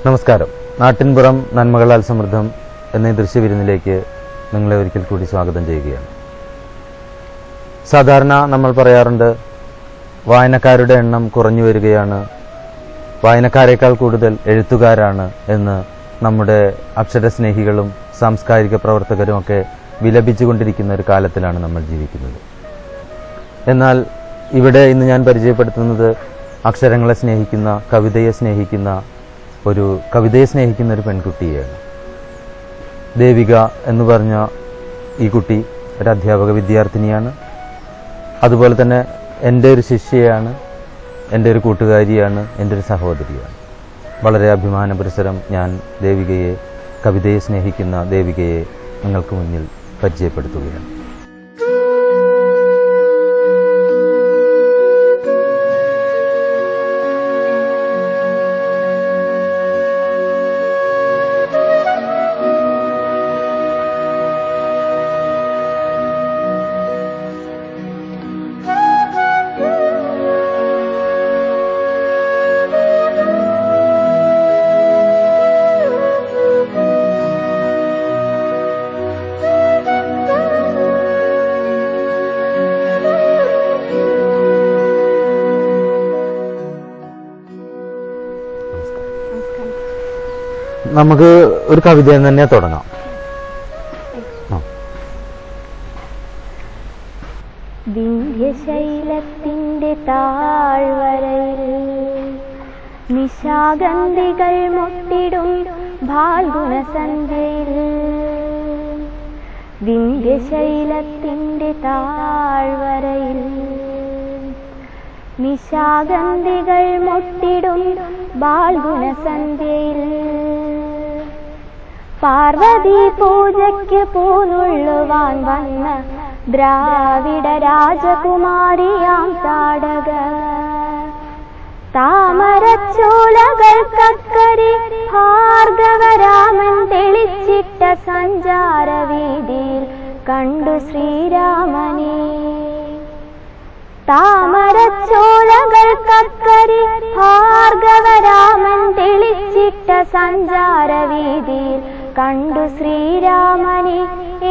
നമസ്കാരം. നാട്ടിൻപുറം നന്മകളാൽ സമൃദ്ധം എന്ന ദൃശ്യവിരുന്നിലേക്ക് നിങ്ങളെ ഒരിക്കൽ കൂടി സ്വാഗതം ചെയ്യുകയാണ്. സാധാരണ നമ്മൾ പറയാറുണ്ട്, വായനക്കാരുടെ എണ്ണം കുറഞ്ഞു വരികയാണ്, വായനക്കാരേക്കാൾ കൂടുതൽ എഴുത്തുകാരാണ് എന്ന് നമ്മുടെ അക്ഷരസ്നേഹികളും സാംസ്കാരിക പ്രവർത്തകരും ഒക്കെ വിലപിച്ചുകൊണ്ടിരിക്കുന്ന ഒരു കാലത്തിലാണ് നമ്മൾ ജീവിക്കുന്നത്. എന്നാൽ ഇവിടെ ഇന്ന് ഞാൻ പരിചയപ്പെടുത്തുന്നത് അക്ഷരങ്ങളെ സ്നേഹിക്കുന്ന, കവിതയെ സ്നേഹിക്കുന്ന ഒരു പെൺകുട്ടിയെയാണ്. ദേവിക എന്ന് പറഞ്ഞ ഈ കുട്ടി ഒരു അധ്യാപക വിദ്യാർത്ഥിനിയാണ്. അതുപോലെ തന്നെ എൻ്റെ ഒരു ശിഷ്യയാണ്, എൻ്റെ ഒരു കൂട്ടുകാരിയാണ്, എൻ്റെ ഒരു സഹോദരിയാണ്. വളരെ അഭിമാനപുരസരം ഞാൻ ദേവികയെ, കവിതയെ സ്നേഹിക്കുന്ന ദേവികയെ നിങ്ങൾക്ക് മുന്നിൽ പരിചയപ്പെടുത്തുകയാണ്. നമുക്ക് ഒരു കവിതയിൽ തന്നെ തുടങ്ങാം. വിന്ധ്യശൈലത്തിന്റെ താഴ്വരയിൽ നിശാഗന്ധികൾ മുട്ടിടും ഫാൽഗുന സന്ധ്യയിൽ, വിന്ധ്യശൈലത്തിന്റെ താഴ്വരയിൽ നിശാഗന്ധികൾ മുട്ടിടും ഫാൽഗുന സന്ധ്യയിൽ, പാർവതി പൂജയ്ക്ക് പൂനുള്ളുവാൻ വന്ന ദ്രാവിഡ രാജകുമാരിയാം താടക, താമരച്ചോലകൾക്കക്കരെ ഭാർഗവരാമൻ തെളിച്ചിട്ട സഞ്ചാരവീതിയിൽ കണ്ടു ശ്രീരാമനെ. താമരച്ചോലകൾക്കക്കരെ ഭാർഗവരാമൻ തെളിച്ചിട്ട സഞ്ചാരവീതിയിൽ കണ്ടു ശ്രീരാമനെ.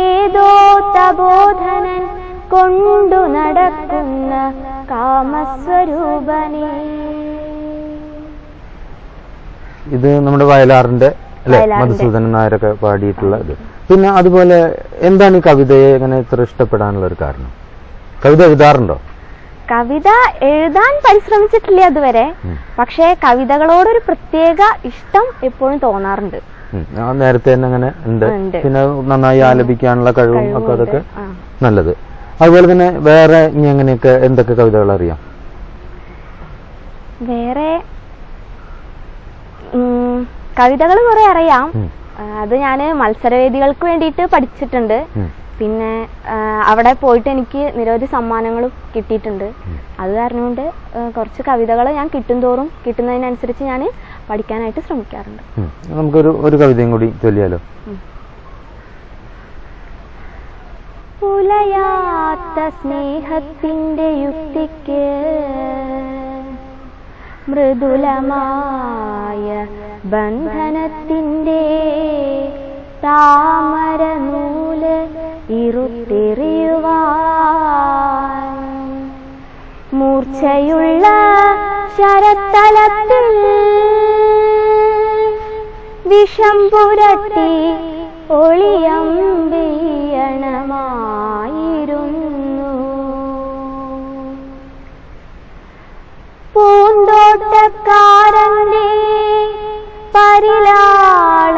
ഏതോ തപോധനൻ കൊണ്ടു നടക്കുന്ന കാമസ്വരൂപനെ. ഇത് നമ്മുടെ വയലാറിന്റെ അല്ലെ, മധുസൂദനൻ നായരൊക്കെ പാടിയിട്ടുള്ള ഇത്. പിന്നെ അതുപോലെ എന്താണ് ഈ കവിതയെ ഇങ്ങനെ ഇത്ര ഇഷ്ടപ്പെടാനുള്ള ഒരു കാരണം? കവിത എഴുതാറുണ്ടോ? കവിത എഴുതാൻ പരിശ്രമിച്ചിട്ടില്ല അതുവരെ, പക്ഷേ കവിതകളോടൊരു പ്രത്യേക ഇഷ്ടം എപ്പോഴും തോന്നാറുണ്ട്. നേരത്തെ തന്നെ അങ്ങനെ ഉണ്ട്. പിന്നെ നന്നായി ആലപിക്കാനുള്ള കഴിവും ഒക്കെ, അതൊക്കെ നല്ലത്. അതുപോലെ തന്നെ വേറെ ഇനി അങ്ങനെയൊക്കെ എന്തൊക്കെ കവിതകൾ അറിയാം? വേറെ കവിതകൾ കുറെ അറിയാം. അത് ഞാന് മത്സരവേദികൾക്ക് വേണ്ടിയിട്ട് പഠിച്ചിട്ടുണ്ട്. പിന്നെ അവിടെ പോയിട്ട് എനിക്ക് നിരവധി സമ്മാനങ്ങളും കിട്ടിയിട്ടുണ്ട്. അത് കാരണം കൊണ്ട് കുറച്ച് കവിതകൾ ഞാൻ കിട്ടുന്നതിനനുസരിച്ച് ഞാൻ പഠിക്കാനായിട്ട് ശ്രമിക്കാറുണ്ട്. നമുക്കൊരു കവിതയും കൂടി ചൊല്ലിയാലോ? ഉലയാത്ത സ്നേഹത്തിന്റെ യുക്തിക്ക് മൃദുലമായ ബന്ധനത്തിന്റെ താമര നൂല് ഇറുത്തെറിയുവാൻ മൂർച്ചയുള്ള ശരത്തലത്തിൽ വിഷം പുരട്ടി ഒളിയമ്പെയ്യണമായിരുന്നു. പൂന്തോട്ടക്കാരന്റെ പരിലാളനത്തിന്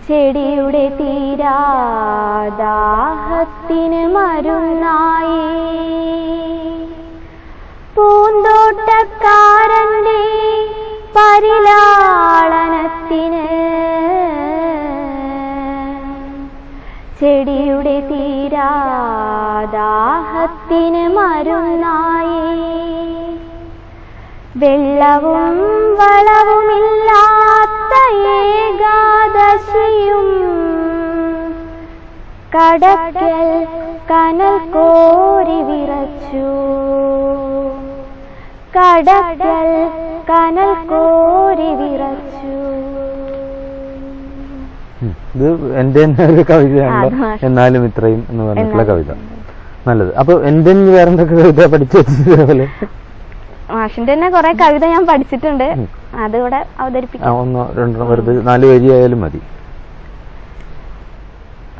ചെടിയുടെ തീരാദാഹത്തിന് മരുന്നായി. പൂന്തോട്ടക്കാരന്റെ പരിലാളനത്തിന് ചെടിയുടെ തീരാദാഹത്തിന് മരുന്നായി. വെള്ളവും വളവുമില്ലാത്ത ഏകാദശിയും കടക്കൽ കനൽ കോരി വിറച്ചു. കടക്കൽ കനൽ കോരി വിറച്ചു. ഇത് എന്റെ തന്നെ ഒരു കവിതയാണല്ലോ, എന്നാലും ഇത്രയും എന്ന് പറഞ്ഞിട്ടുള്ള കവിത. നല്ലത്. അപ്പൊ എന്റെ വേറെ എന്തൊക്കെ കവിത പഠിച്ചു വെച്ചതുപോലെ? മാഷിന്റെ തന്നെ കുറെ കവിത ഞാൻ പഠിച്ചിട്ടുണ്ട്, അതിവിടെ അവതരിപ്പിക്കാം. ഒന്നോ രണ്ടോ വെറുതെ 4 വരിയായാലും മതി.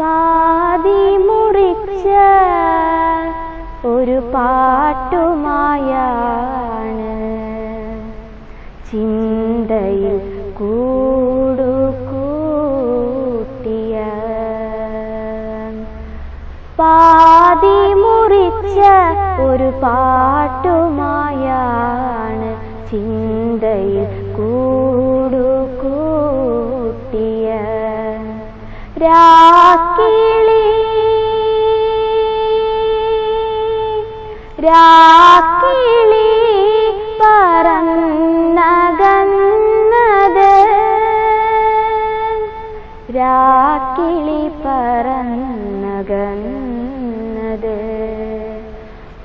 പാതി മുറിച്ച ഒരു പാട്ടുമായാണ് ചിന്തയിൽ കൂടുകൂട്ടിയ, പാതി മുറിച്ച ഒരു പാട്ടുമായാണ് ചിന്തയിൽ കൂടുകൂട്ടിയ രാക്കിളി രാക്കിളി പറന്നകന്നത്, രാക്കിളി പറന്നകന്നത്,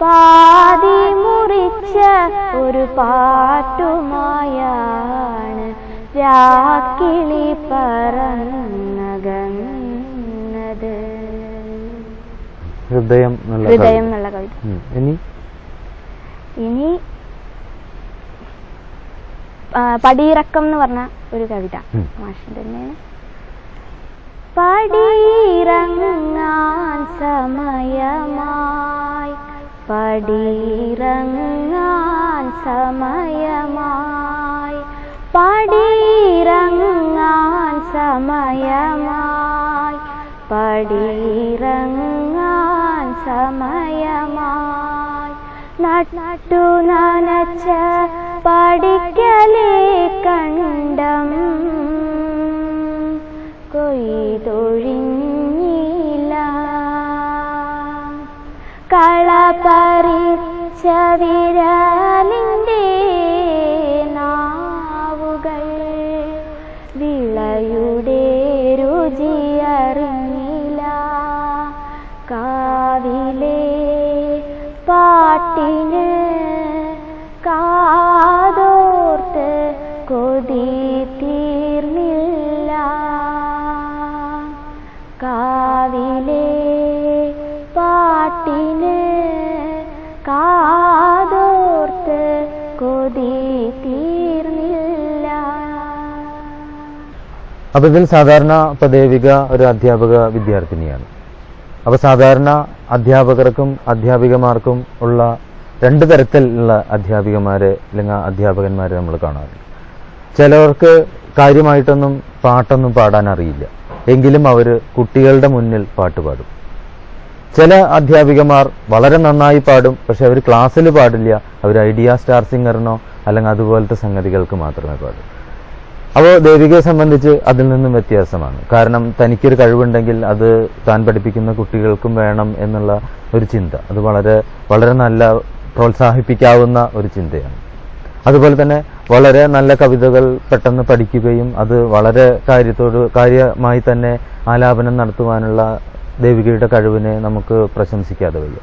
പാതി മുറിച്ച ഒരു പാട്ടുമായാണ് രാക്കിളി പറന്നകന്നത്. ഹൃദയം എന്നുള്ള കവിത. ഇനി പടിയിറക്കം എന്ന് പറഞ്ഞ ഒരു കവിത മാഷിന്റെ തന്നെയാണ്. പടിയിറങ്ങാൻ സമയമായി, പടിയിറങ്ങാൻ സമയമായി, പടിയിറങ്ങാൻ സമയമായി, പടിയിറങ്ങാൻ സമയമായി, നട്ടു നനച്ച പടിക്കലേ കണ്ടം കൊയ്തൊഴിഞ്ഞില്ല, കളപറിച്ച വിരലിൻ്റെ നാവുകൾ വിളയുടെ രുചിയറിഞ്ഞില്ല, കാവിലെ പാട്ടിന് കാതോർത്ത് കൊതി തീർന്നില്ല, കാവിലെ പാട്ടിന് കാതോർത്ത് കൊതി തീർന്നില്ല. അപ്പൊ ഇതിൽ സാധാരണ ഇപ്പൊ ദേവിക ഒരു അധ്യാപക വിദ്യാർത്ഥിനിയാണ്. അപ്പൊ സാധാരണ അധ്യാപകർക്കും അധ്യാപികമാർക്കും ഉള്ള 2 തരത്തിലുള്ള അധ്യാപികമാരെ അല്ലെങ്കിൽ അധ്യാപകന്മാരെ നമ്മൾ കാണാറുണ്ട്. ചിലവർക്ക് കാര്യമായിട്ടൊന്നും പാട്ടൊന്നും പാടാൻ അറിയില്ല, എങ്കിലും അവർ കുട്ടികളുടെ മുന്നിൽ പാട്ട് പാടും. ചില അധ്യാപികമാർ വളരെ നന്നായി പാടും, പക്ഷെ അവർ ക്ലാസ്സിൽ പാടില്ല, അവർ ഐഡിയ സ്റ്റാർ സിംഗറിനോ അല്ലെങ്കിൽ അതുപോലത്തെ സംഗതികൾക്ക് മാത്രമേ പാടൂ. അപ്പോൾ ദേവികയെ സംബന്ധിച്ച് അതിൽ നിന്നും വ്യത്യാസമാണ്. കാരണം തനിക്കൊരു കഴിവുണ്ടെങ്കിൽ അത് താൻ പഠിപ്പിക്കുന്ന കുട്ടികൾക്കും വേണം എന്നുള്ള ഒരു ചിന്ത, അത് വളരെ വളരെ നല്ല പ്രോത്സാഹിപ്പിക്കാവുന്ന ഒരു ചിന്തയാണ്. അതുപോലെ തന്നെ വളരെ നല്ല കവിതകൾ പെട്ടെന്ന് പഠിക്കുകയും അത് വളരെ കാര്യമായി തന്നെ ആലാപനം നടത്തുവാനുള്ള ദേവികയുടെ കഴിവിനെ നമുക്ക് പ്രശംസിക്കാതെ വയ്യ.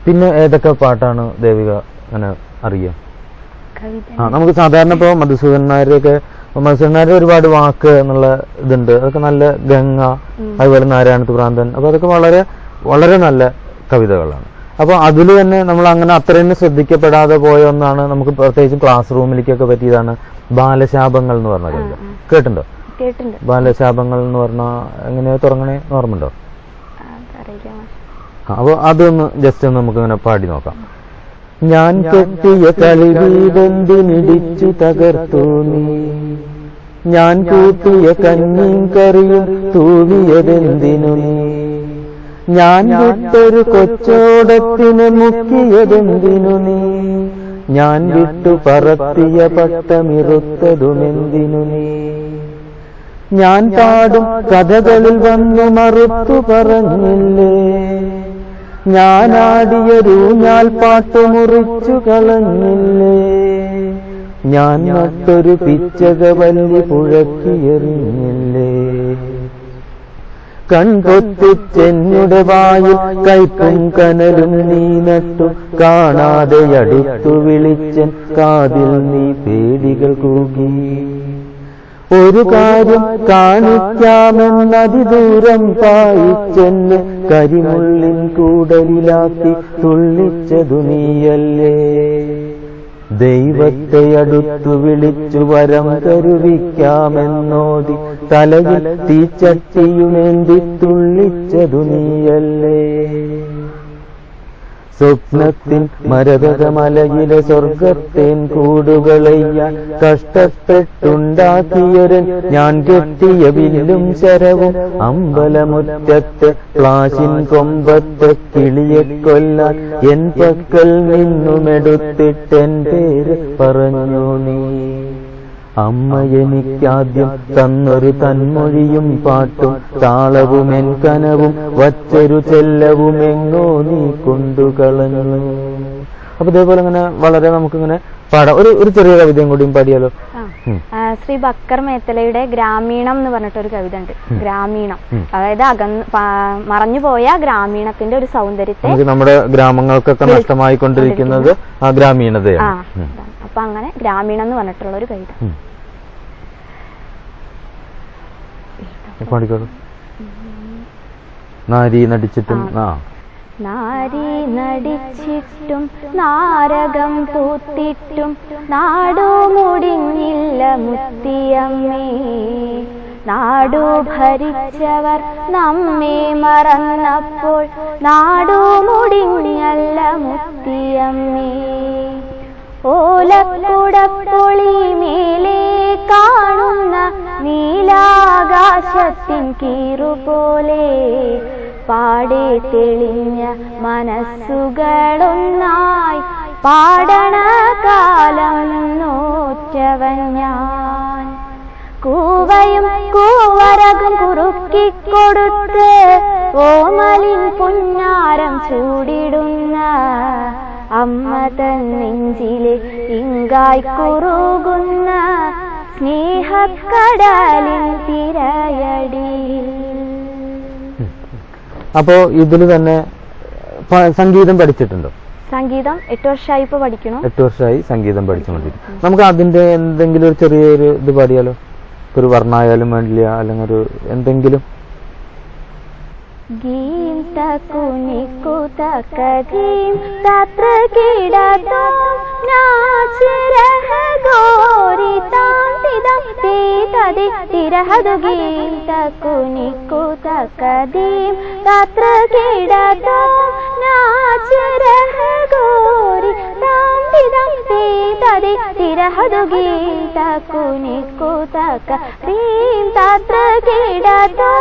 പിന്നെ ഏതൊക്കെ പാട്ടാണ് ദേവിക അങ്ങനെ അറിയുക? നമുക്ക് സാധാരണ ഇപ്പോൾ മധുസൂദനന്മാരെയൊക്കെ ഒരുപാട് വാക്ക് എന്നുള്ള ഇതുണ്ട്, അതൊക്കെ നല്ല ഗംഗ, അതുപോലെ നാരായണത്ത് ഭ്രാന്തൻ, അപ്പൊ അതൊക്കെ വളരെ വളരെ നല്ല കവിതകളാണ്. അപ്പൊ അതിൽ തന്നെ നമ്മൾ അങ്ങനെ അത്രയും ശ്രദ്ധിക്കപ്പെടാതെ പോയ ഒന്നാണ്, നമുക്ക് പ്രത്യേകിച്ചും ക്ലാസ് റൂമിലേക്കൊക്കെ പറ്റിയതാണ് ബാലശാപങ്ങൾ എന്ന് പറഞ്ഞ കവിത. കേട്ടിട്ടുണ്ടോ? ബാലശാപങ്ങൾ എന്ന് പറഞ്ഞാൽ എങ്ങനെയാ തുടങ്ങണേ ഓർമ്മയുണ്ടോ? അപ്പൊ അതൊന്ന് ജസ്റ്റ് ഒന്ന് നമുക്ക് ഇങ്ങനെ പാടി നോക്കാം. ഞാൻ കെട്ടിയ കളിവീടെന്തിനിടിച്ചു തകർത്തു നീ, ഞാൻ കൂട്ടിയ കഞ്ഞിയും കറിയും തൂവിയതെന്തിനു നീ, ഞാൻ വിട്ടൊരു കൊച്ചോടത്തിന് മുക്കിയതെന്തിനു നീ, ഞാൻ വിട്ടു പറത്തിയ പട്ടമിറുത്തതുമെന്തിനു നീ, ഞാൻ പാടും കഥകളിൽ വന്നു മറുത്തു പറഞ്ഞില്ലേ, ഞാനാടിയൊരു ഞാൻ പാട്ടു മുറിച്ചു കളഞ്ഞില്ലേ, ഞാൻ നട്ടൊരു പിച്ചക വല്ലി പുഴക്കിയെറിഞ്ഞില്ലേ, കൺപൊത്തിച്ചെന്നുടെ വായിൽ കയ്പും കനലും നീ നട്ടു, കാണാതെ അടുത്തു വിളിച്ചൻ കാതിൽ നീ പേടികൾ കൂകി. ഒരു കാര്യം കാണിക്കാമെന്നതിദൂരം പായിച്ചെന്നെ കരിമുള്ളിൻ കൂടലിലാക്കി തുള്ളിച്ചതു നീയല്ലേ. ദൈവത്തെ അടുത്തു വിളിച്ചു വരം തരുവിക്കാമെന്നോതി തലയിൽ തീച്ചട്ടിയുമേന്തി തുള്ളിച്ചതു നീയല്ലേ. സ്വപ്നത്തിൻ മരതകമലയിലെ സ്വർഗത്തേൻ കൂടുകളെയ്യാൻ കഷ്ടപ്പെട്ടുണ്ടാക്കിയൊരൻ ഞാൻ കെട്ടിയ വില്ലും ശരവും അമ്പലമുറ്റത്തെ പ്ലാശിൻ കൊമ്പത്തെ കിളിയെ കൊല്ലാൻ എൻ പക്കൽ നിന്നുമെടുത്തിട്ടെൻ പേര് പറഞ്ഞു നീ. അമ്മ എനിക്കാദ്യം തന്നൊരു തന്മൊഴിയും പാട്ടും താളവും എൻ കനവും വച്ചൊരു ചെല്ലവുമെങ്ങോ നീ കൊണ്ടുകളഞ്ഞു. അപ്പൊ ഇതേപോലെ ഇങ്ങനെ വളരെ നമുക്കിങ്ങനെ പാടാം. ഒരു ചെറിയ കവിതയും കൂടിയും പാടിയാലോ? ശ്രീ ബക്കർ മേത്തലയുടെ ഗ്രാമീണം എന്ന് പറഞ്ഞിട്ടൊരു കവിത ഉണ്ട്. ഗ്രാമീണം, അതായത് മറഞ്ഞുപോയ ഗ്രാമീണത്തിന്റെ ഒരു സൗന്ദര്യത്തെ, നമ്മുടെ ഗ്രാമങ്ങൾക്കൊക്കെ നഷ്ടമായിക്കൊണ്ടിരിക്കുന്നത് ആ ഗ്രാമീണതയാണ്. അപ്പൊ അങ്ങനെ ഗ്രാമീണം എന്ന് പറഞ്ഞിട്ടുള്ള ഒരു കവിത പാടിക്കോളൂ. നാരി നടിച്ചിട്ടും നാരി നടിച്ചിട്ടും നാരകം പൂത്തിട്ടും നാടു മുടിഞ്ഞില്ല മുത്തിയമ്മേ. നാടു ഭരിച്ചവർ നമ്മെ മറന്നപ്പോൾ നാടു മുടിഞ്ഞല്ല മുത്തിയമ്മേ. ഓലക്കുടപ്പൊളി മേലെ കാണുന്ന നീലാകാശത്തിൻ കീറുപോലെ പാടെ തെളിഞ്ഞ മനസ്സുകളൊന്നായി പാടണ കാലം നോറ്റവൻ ഞാൻ. കൂവയും കൂവരകും കുറുക്കിക്കൊടുത്ത് ഓമലിൻ പുന്നാരം ചൂടിടുന്ന അമ്മ തൻ നെഞ്ചിലെ ഇങ്കായി കുറുകുന്ന സ്നേഹക്കടലിൻ തിരയടിയിൽ. അപ്പോ ഇതില് തന്നെ സംഗീതം പഠിച്ചിട്ടുണ്ടോ? സംഗീതം 8 വർഷമായി ഇപ്പൊ പഠിക്കണം. 8 വർഷമായി സംഗീതം പഠിച്ചുകൊണ്ടിരിക്കും. നമുക്ക് അതിന്റെ എന്തെങ്കിലും ഒരു ചെറിയൊരു ഇത് പാടിയാലോ? ഒരു വർണ്ണായാലും വേണ്ടില്ല, അല്ലെങ്കിൽ ഒരു എന്തെങ്കിലും. ഗീം തകുനിക്കു തകീം തത്ര കിടതോ നാച രഹ ഗോരി താന്തിദം തേ തദി തിരഹദു. ഗീം തകുനിക്കു തകീം തത്ര കിടതോ നാച രഹ ഗോരി താന്തിദം തേ തദി തിരഹദു. ഗീം തകുനിക്കു തകീം തത്ര കിടതോ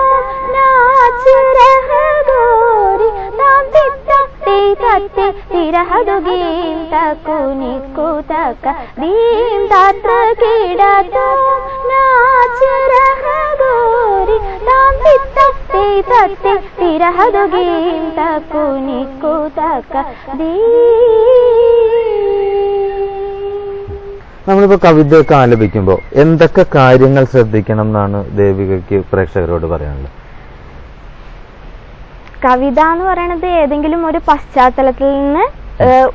നാച രഹ ഗോരി താന്തിദം തേ തദി തിരഹദു. ഗീം തകുനിക്കു തകീം തത്ര കിടതോ നാച രഹ ഗോരി താന്തിദം തേ തദി തിരഹദു. ഗീം തകുനിക്കു നമ്മളിപ്പോ കവിതയൊക്കെ ആലപിക്കുമ്പോ എന്തൊക്കെ കാര്യങ്ങൾ ശ്രദ്ധിക്കണം എന്നാണ് ദേവികയ്ക്ക് പ്രേക്ഷകരോട് പറയാനുള്ളത്? കവിത എന്ന് പറയുന്നത് ഏതെങ്കിലും ഒരു പശ്ചാത്തലത്തിൽ നിന്ന്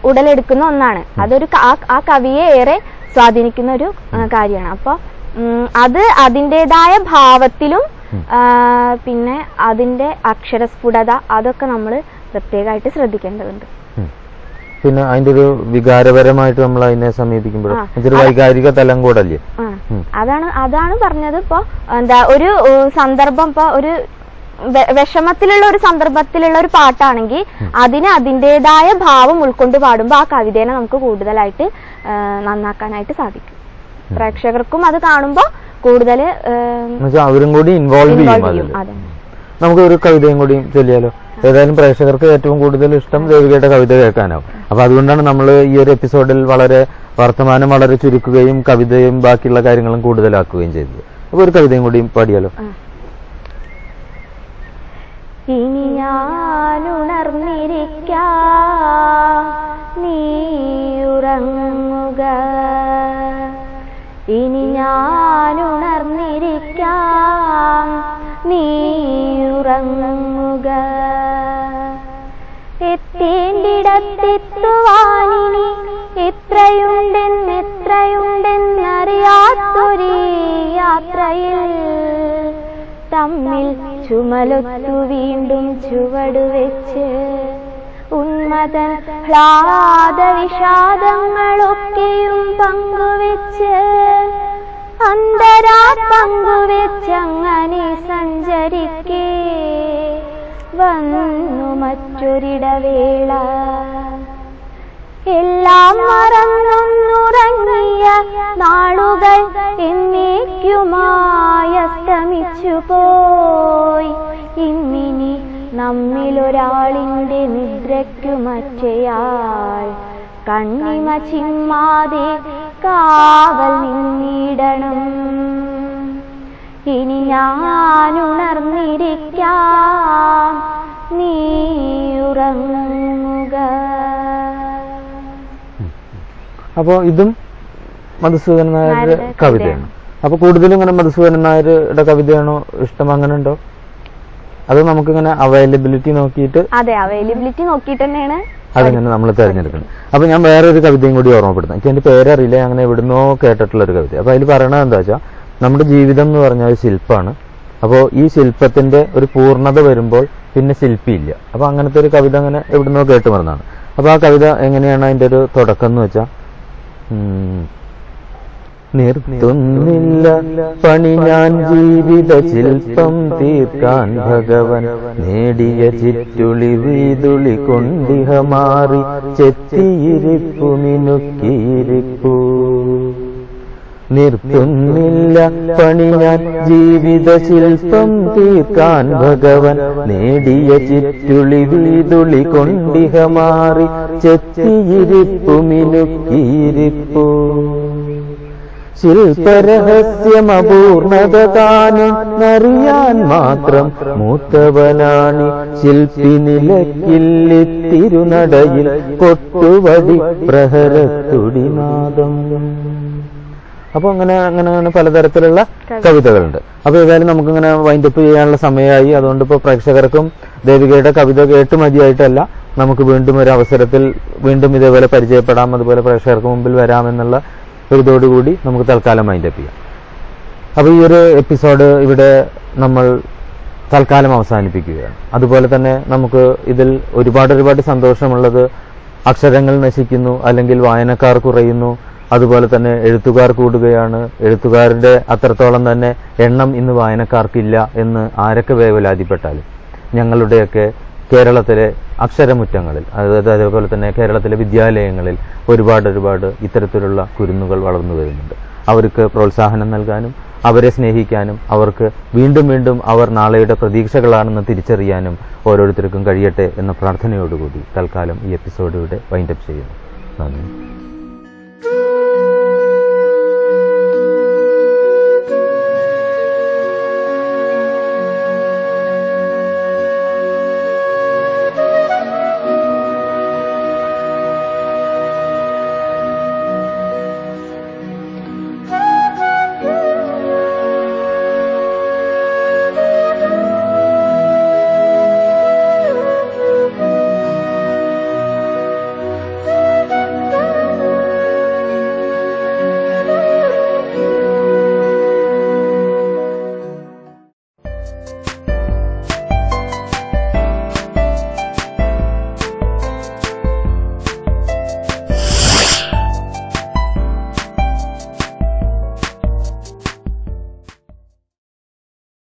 ഉടലെടുക്കുന്ന ഒന്നാണ്. അതൊരു ആ കവിയെ ഏറെ സ്വാധീനിക്കുന്ന ഒരു കാര്യമാണ്. അപ്പൊ അത് അതിൻ്റെതായ ഭാവത്തിലും പിന്നെ അതിന്റെ അക്ഷരസ്ഫുടത അതൊക്കെ നമ്മൾ പ്രത്യേകമായിട്ട് ശ്രദ്ധിക്കേണ്ടതുണ്ട്. പിന്നെ അതിന്റെ ഒരു വികാരപരമായിട്ട് നമ്മൾ അതിനെ സമീപിക്കുമ്പോൾ വൈകാരിക തലം കൂടല്ലേ? അതാണ് പറഞ്ഞത്. ഇപ്പൊ എന്താ ഒരു സന്ദർഭം, ഇപ്പൊ ഒരു വിഷമത്തിലുള്ള ഒരു സന്ദർഭത്തിലുള്ള ഒരു പാട്ടാണെങ്കിൽ അതിന് അതിൻ്റെതായ ഭാവം ഉൾക്കൊണ്ട് പാടുമ്പോൾ ആ കവിതേനെ നമുക്ക് കൂടുതലായിട്ട് നന്നാക്കാനായിട്ട് സാധിക്കും. പ്രേക്ഷകർക്കും അത് കാണുമ്പോൾ കൂടുതൽ അവരും കൂടി ഇൻവോൾവ് ചെയ്യും. നമുക്ക് ഒരു കവിതയും കൂടി ചൊല്ലിയാലോ? ഏതായാലും പ്രേക്ഷകർക്ക് ഏറ്റവും കൂടുതൽ ഇഷ്ടം ദേവികയുടെ കവിത കേൾക്കാനാവും. അപ്പൊ അതുകൊണ്ടാണ് നമ്മൾ ഈ ഒരു എപ്പിസോഡിൽ വർത്തമാനം വളരെ ചുരുക്കുകയും കവിതയും ബാക്കിയുള്ള കാര്യങ്ങളും കൂടുതലാക്കുകയും ചെയ്തത്. അപ്പൊ ഒരു കവിതയും കൂടി പാടിയാലോ? ഇനി ഞാനുണർന്നിരിക്കാം നീ ഉറങ്ങുക. ഇനി ഞാനുണർന്നിരിക്കാം നീ ഉറങ്ങുക. ഒരിടത്തെത്തുവാനിനി എത്രയുണ്ടെന്നറിയാത്തൊരു യാത്രയിൽ തമ്മിൽ ചുമലൊത്തു വീണ്ടും ചുവടുവെച്ച് ഉന്മതൻ ഹ്ലാദ വിഷാദങ്ങളൊക്കെയും പങ്കുവെച്ച് അന്തരാ പങ്കുവെച്ചങ്ങനെ സഞ്ചരിക്കേ വന്നു മറ്റൊരിടവേള. എല്ലാം മറന്നൊന്നുറങ്ങിയ നാളുകൾ എന്നേക്കുമായി അസ്തമിച്ചു പോയി. ഇന്നിനി നമ്മിലൊരാളിന്റെ നിദ്രയ്ക്കു മറ്റേയാൾ കണ്ണിമ ചിമ്മാതെ കാവൽ നിന്നിടണം. ഇനി ഞാനുണർന്നിരിക്കാം, നീ ഉറങ്ങുക. അപ്പോ ഇതും മധുസൂദനൻ നായരുടെ കവിതയാണ്. അപ്പൊ കൂടുതലും ഇങ്ങനെ മധുസൂദനൻ നായരുടെ കവിതയാണോ ഇഷ്ടം, അങ്ങനെ ഉണ്ടോ? അത് നമുക്കിങ്ങനെ അവൈലബിലിറ്റി നോക്കിയിട്ട് തന്നെയാണ് അതിങ്ങനെ നമ്മൾ തിരഞ്ഞെടുക്കണം. അപ്പൊ ഞാൻ വേറെ ഒരു കവിതയും കൂടി ഓർമ്മപ്പെടുത്താം. എനിക്ക് അതിന്റെ പേരറിയില്ല, അങ്ങനെ എവിടുന്നോ കേട്ടിട്ടുള്ള ഒരു കവിത. അപ്പൊ അതിൽ പറയണത് എന്താ വെച്ചാൽ, നമ്മുടെ ജീവിതം എന്ന് പറഞ്ഞ ഒരു ശില്പമാണ്. അപ്പോൾ ഈ ശില്പത്തിന്റെ ഒരു പൂർണ്ണത വരുമ്പോൾ പിന്നെ ശില്പിയില്ല. അപ്പൊ അങ്ങനത്തെ ഒരു കവിത അങ്ങനെ എവിടുന്നോ കേട്ട് മറന്നാണ്. അപ്പൊ ആ കവിത എങ്ങനെയാണ് അതിന്റെ ഒരു തുടക്കം എന്ന് വെച്ചാൽ, നിർത്തുന്നില്ല പണി ഞാൻ ജീവിത ശില്പം തീർക്കാൻ ഭഗവൻ നേടിയ ചിറ്റുളി വീതുളി കൊണ്ടിഹ മാറി ചെത്തിയിരിപ്പു മിനുക്കിയിരിപ്പു. നിർത്തുന്നില്ല പണി ഞാൻ ജീവിത ശില്പം തീർക്കാൻ ഭഗവൻ നേടിയ ചിറ്റുളി വീതുളി കൊണ്ടിഹ മാറി ചെത്തിയിരിപ്പു മിനുക്കിയിരിപ്പു. ശില്പരഹസ്യമപൂർണത താനും അറിയാൻ മാത്രം മൂത്തവനാണി ശില്പി നിലക്കില്ലിത്തിരുനടയിൽ കൊട്ടുവടി പ്രഹരത്തുടിനാദം. അപ്പൊ അങ്ങനെ പലതരത്തിലുള്ള കവിതകളുണ്ട്. അപ്പൊ ഏതായാലും നമുക്കിങ്ങനെ വൈൻഡപ്പ് ചെയ്യാനുള്ള സമയമായി. അതുകൊണ്ട് ഇപ്പോൾ പ്രേക്ഷകർക്കും ദേവികയുടെ കവിത കേട്ട് മതിയായിട്ടല്ല, നമുക്ക് വീണ്ടും ഒരു അവസരത്തിൽ വീണ്ടും ഇതേപോലെ പരിചയപ്പെടാം, അതുപോലെ പ്രേക്ഷകർക്ക് മുമ്പിൽ വരാമെന്നുള്ള ഒരു ഇതോടുകൂടി നമുക്ക് തൽക്കാലം വൈൻഡപ്പ് ചെയ്യാം. അപ്പോൾ ഈ ഒരു എപ്പിസോഡ് ഇവിടെ നമ്മൾ തൽക്കാലം അവസാനിപ്പിക്കുകയാണ്. അതുപോലെ തന്നെ നമുക്ക് ഇതിൽ ഒരുപാട് സന്തോഷമുള്ളത്, അക്ഷരങ്ങൾ നശിക്കുന്നു, അല്ലെങ്കിൽ വായനക്കാർ കുറയുന്നു, അതുപോലെ തന്നെ എഴുത്തുകാർ കൂടുകയാണ്. എഴുത്തുകാരുടെ അത്രത്തോളം തന്നെ എണ്ണം ഇന്ന് വായനക്കാർക്കില്ല എന്ന് ആരൊക്കെ വേവലാതിപ്പെട്ടാലും ഞങ്ങളുടെയൊക്കെ കേരളത്തിലെ അക്ഷരമുറ്റങ്ങളിൽ, അതായത് അതേപോലെ തന്നെ കേരളത്തിലെ വിദ്യാലയങ്ങളിൽ ഒരുപാട് ഇത്തരത്തിലുള്ള കുരുന്നുകൾ വളർന്നു വരുന്നുണ്ട്. അവർക്ക് പ്രോത്സാഹനം നൽകാനും അവരെ സ്നേഹിക്കാനും അവർക്ക് വീണ്ടും അവർ നാളെയുടെ പ്രതീക്ഷകളാണെന്ന് തിരിച്ചറിയാനും ഓരോരുത്തർക്കും കഴിയട്ടെ എന്ന പ്രാർത്ഥനയോടുകൂടി തൽക്കാലം ഈ എപ്പിസോഡ് ഇവിടെ വൈൻഡപ്പ് ചെയ്യുന്നു. നന്ദി.